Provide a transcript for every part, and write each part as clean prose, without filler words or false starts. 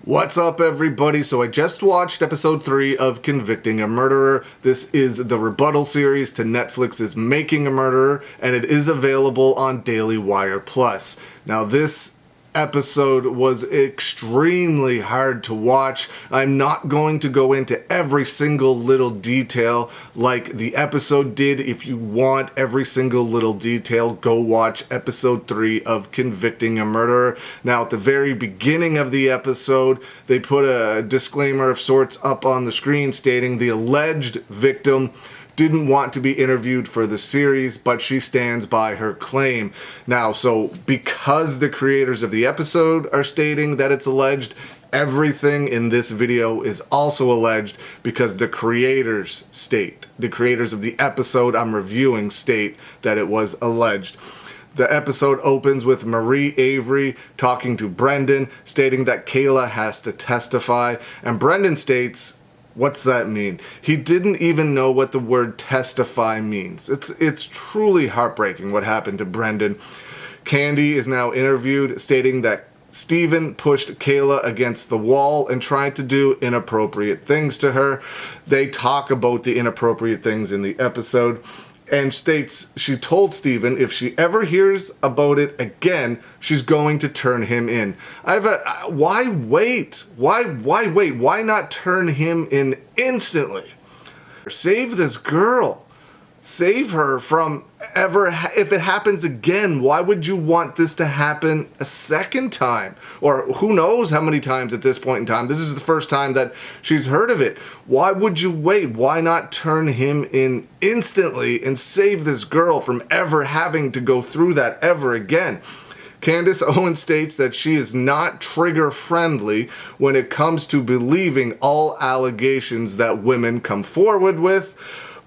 What's up, everybody? So I just watched episode 3 of Convicting a Murderer. This is the rebuttal series to Netflix's Making a Murderer, and it is available on Daily Wire Plus. Now, this episode was extremely hard to watch. I'm not going to go into every single little detail like the episode did. If you want every single little detail, go watch episode 3 of Convicting a Murderer. Now, at the very beginning of the episode, they put a disclaimer of sorts up on the screen stating the alleged victim didn't want to be interviewed for the series, but she stands by her claim. Now, so because the creators of the episode are stating that it's alleged, everything in this video is also alleged because the creators of the episode I'm reviewing state that it was alleged. The episode opens with Marie Avery talking to Brendan, stating that Kayla has to testify, and Brendan states, what's that mean? He didn't even know what the word testify means. It's truly heartbreaking what happened to Brendan. Candy is now interviewed, stating that Stephen pushed Kayla against the wall and tried to do inappropriate things to her. They talk about the inappropriate things in the episode, and states she told Stephen if she ever hears about it again, she's going to turn him in. Why wait? Why wait? Why not turn him in instantly? Save this girl. Save her from if it happens again, why would you want this to happen a second time? Or who knows how many times at this point in time. This is the first time that she's heard of it. Why would you wait? Why not turn him in instantly and save this girl from ever having to go through that ever again? Candace Owens states that she is not trigger friendly when it comes to believing all allegations that women come forward with.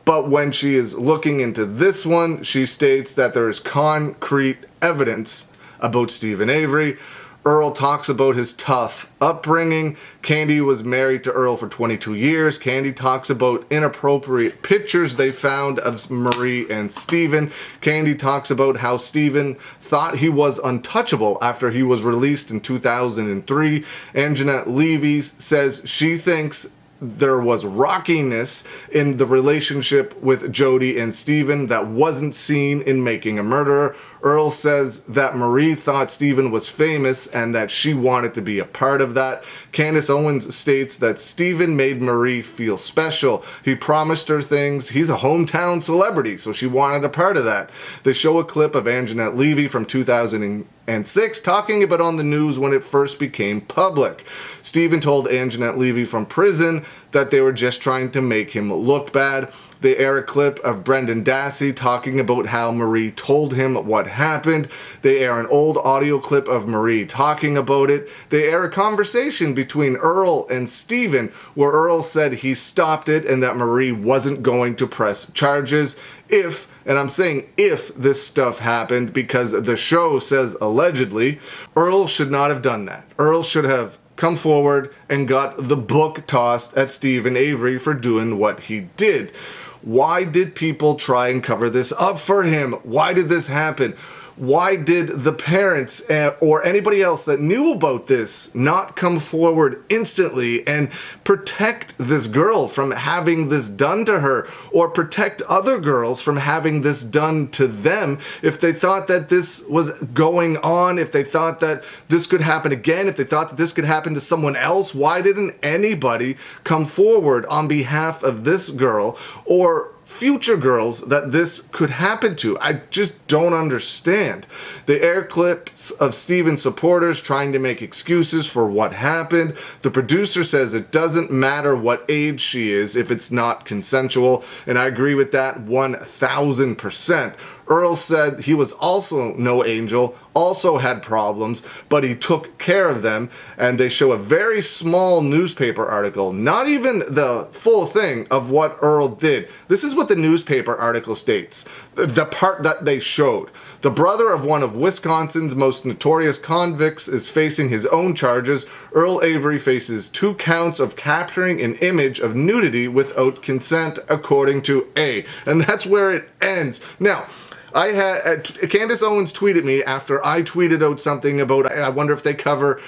But when she is looking into this one, she states that there is concrete evidence about Stephen Avery. Earl talks about his tough upbringing. Candy was married to Earl for 22 years. Candy talks about inappropriate pictures they found of Marie and Stephen. Candy talks about how Stephen thought he was untouchable after he was released in 2003. And Jeanette Levy says she thinks there was rockiness in the relationship with Jody and Stephen that wasn't seen in Making a Murderer. Earl says that Marie thought Stephen was famous and that she wanted to be a part of that. Candace Owens states that Stephen made Marie feel special. He promised her things. He's a hometown celebrity, so she wanted a part of that. They show a clip of Jeanette Levy from 2006 talking about on the news when it first became public. Stephen told Jeanette Levy from prison that they were just trying to make him look bad. They air a clip of Brendan Dassey talking about how Marie told him what happened. They air an old audio clip of Marie talking about it. They air a conversation between Earl and Stephen where Earl said he stopped it and that Marie wasn't going to press charges if, and I'm saying if, this stuff happened because the show says allegedly, Earl should not have done that. Earl should have come forward and got the book tossed at Stephen Avery for doing what he did. Why did people try and cover this up for him? Why did this happen? Why did the parents or anybody else that knew about this not come forward instantly and protect this girl from having this done to her, or protect other girls from having this done to them if they thought that this was going on, if they thought that this could happen again, if they thought that this could happen to someone else? Why didn't anybody come forward on behalf of this girl or future girls that this could happen to? I just don't understand. They air clips of Stephen's supporters trying to make excuses for what happened. The producer says it doesn't matter what age she is if it's not consensual, and I agree with that 1000%. Earl said he was also no angel, also had problems, but he took care of them, and they show a very small newspaper article, not even the full thing of what Earl did. This is what the newspaper article states, the part that they showed. The brother of one of Wisconsin's most notorious convicts is facing his own charges. Earl Avery faces 2 counts of capturing an image of nudity without consent, according to A. And that's where it ends. Now, I had Candace Owens tweeted me after I tweeted out something about, I wonder if they cover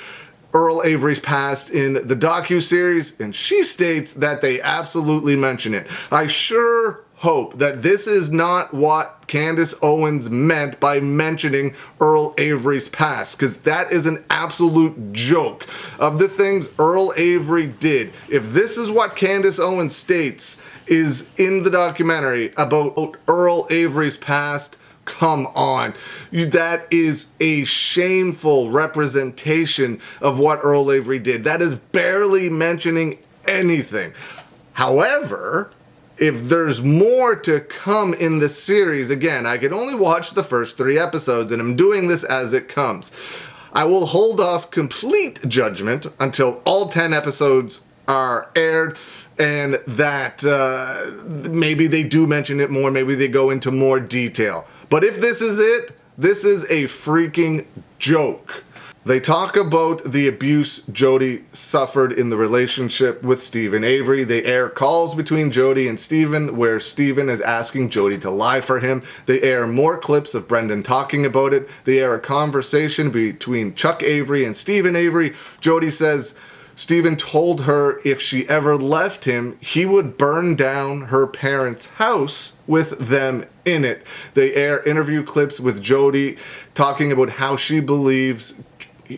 Earl Avery's past in the docuseries, and she states that they absolutely mention it. I sure hope that this is not what Candace Owens meant by mentioning Earl Avery's past, because that is an absolute joke. Of the things Earl Avery did, if this is what Candace Owens states is in the documentary about Earl Avery's past, come on. That is a shameful representation of what Earl Avery did. That is barely mentioning anything. However, if there's more to come in the series, again, I can only watch the first 3 episodes, and I'm doing this as it comes. I will hold off complete judgment until all 10 episodes are aired, and that maybe they do mention it more, maybe they go into more detail. But if this is it, this is a freaking joke. They talk about the abuse Jody suffered in the relationship with Stephen Avery. They air calls between Jody and Stephen where Stephen is asking Jody to lie for him. They air more clips of Brendan talking about it. They air a conversation between Chuck Avery and Stephen Avery. Jody says Stephen told her if she ever left him, he would burn down her parents' house with them in it. They air interview clips with Jody talking about how she believes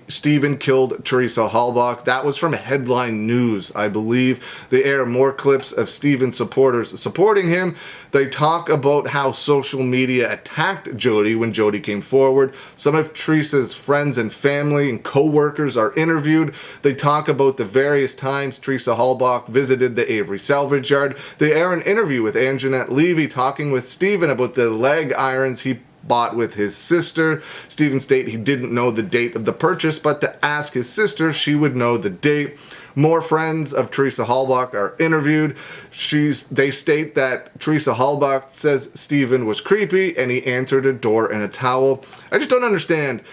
Stephen killed Teresa Halbach. That was from Headline News, I believe. They air more clips of Stephen's supporters supporting him. They talk about how social media attacked Jody when Jody came forward. Some of Teresa's friends and family and co-workers are interviewed. They talk about the various times Teresa Halbach visited the Avery salvage yard. They air an interview with Anjanette Levy talking with Stephen about the leg irons he bought with his sister. Stephen stated he didn't know the date of the purchase, but to ask his sister, she would know the date. More friends of Teresa Halbach are interviewed. They state that Teresa Halbach says Stephen was creepy and he answered a door in a towel. I just don't understand.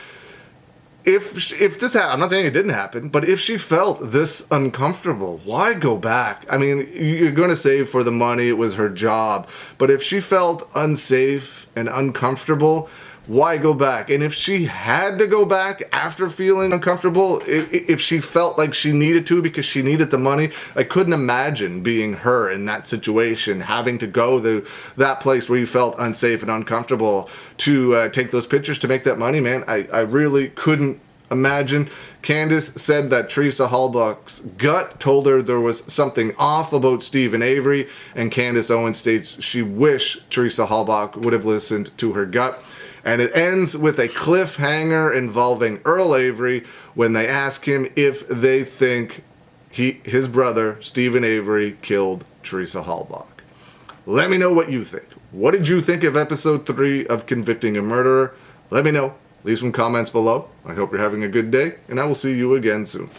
If this happened, I'm not saying it didn't happen, but if she felt this uncomfortable, why go back? I mean, you're going to say for the money, it was her job. But if she felt unsafe and uncomfortable, why go back? And if she had to go back after feeling uncomfortable, if she felt like she needed to because she needed the money, I couldn't imagine being her in that situation, having to go to that place where you felt unsafe and uncomfortable to take those pictures to make that money, man. I really couldn't imagine. Candace said that Teresa Halbach's gut told her there was something off about Stephen Avery, and Candace Owens states she wished Teresa Halbach would have listened to her gut. And it ends with a cliffhanger involving Earl Avery when they ask him if they think his brother, Stephen Avery, killed Teresa Halbach. Let me know what you think. What did you think of episode 3 of Convicting a Murderer? Let me know. Leave some comments below. I hope you're having a good day, and I will see you again soon.